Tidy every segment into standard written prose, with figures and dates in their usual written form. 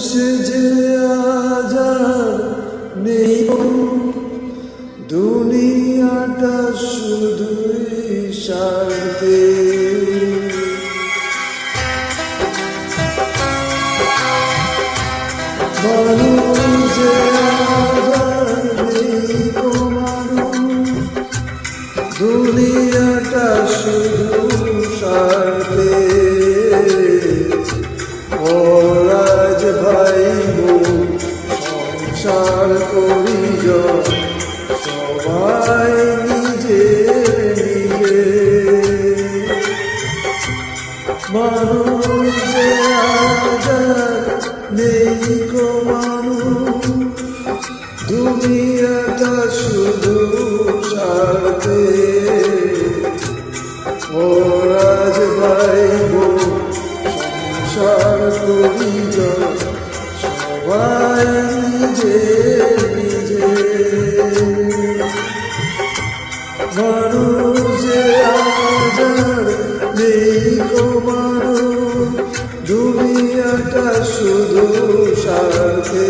সে যে আজ আর নেই, দুনিয়াটা শুধুই স্বার্থে। মানুষ যে আজ আর নেই গো মানুষ, দুনিয়াটা শুধু স্বার্থে। ওরাজ ভাই বোন সংসার পরিজন সবাই নিজে নিজে। মানুষ যে আজ আর নেই গো মানুষ, দুনিয়াটা শুধু স্বার্থে। ওরাজ ভাই বোন সংসার পরিজন সবাই নিজে নিজে। মানুষ যে আজ আর নেই গো মানুষ, দুনিয়াটা শুধু স্বার্থে।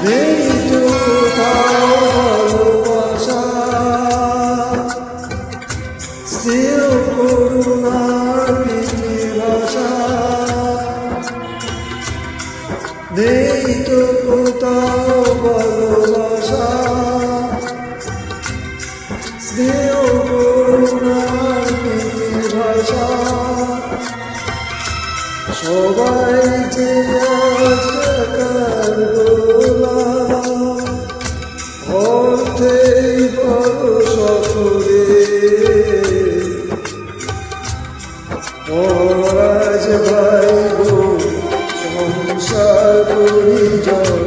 নেই তো কোথাও ভালোবাসা, স্নেহ করুণার প্রীতি ভাষা। নেই তো কোথাও ভালোবাসা, স্নেহ করুণার প্রীতি ভাষা। সবাই যে আজ টাকার গোলাম, অর্থেই বড় সকলে। ওরাজ ভাই বোন সংসার পরিজন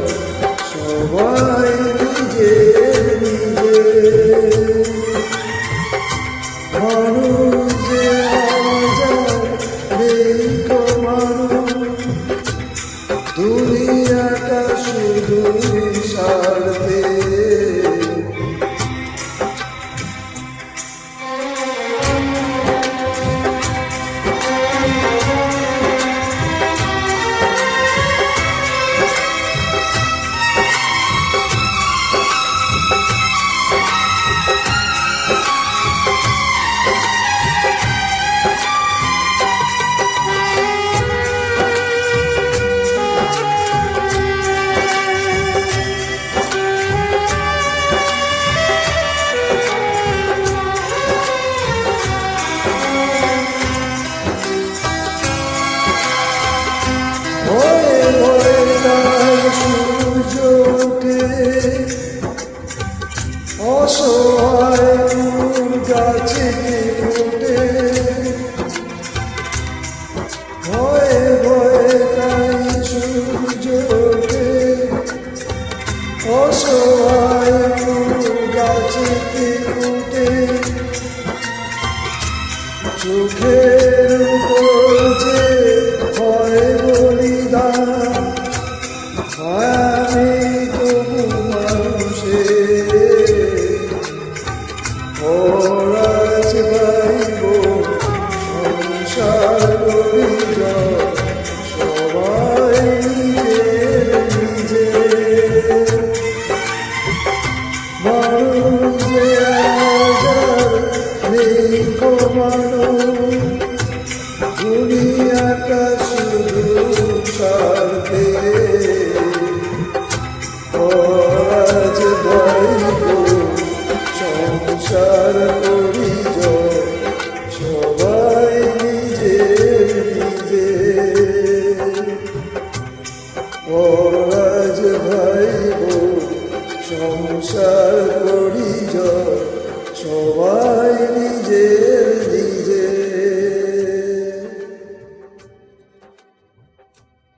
সবাই নিজে নিজে। মানুষ যে আজ আর নেই গো মানুষ, দুনিয়াটা শুধুই স্বার্থে। অসহায় ফুল গাছে ফুটে, ভয়ে ভয়ে তাই সূর্য ওঠে। অসহায় ফুল গাছে ফুটে, চোখের উপর যে হয় বলিদান, আমি তবু মানুষের। ওরাজ ভাই বোন সংসার পরিজন সবাই নিজে নিজে। মানুষ যে আজ আর নেই গো মানুষ, দুনিয়াটা শুধু স্বার্থে। ওরাজ ভাই বোন সংসার পরিজন সবাই নিজে নিজে। ওরাজ ভাই বোন সংসার পরিজন সবাই নিজের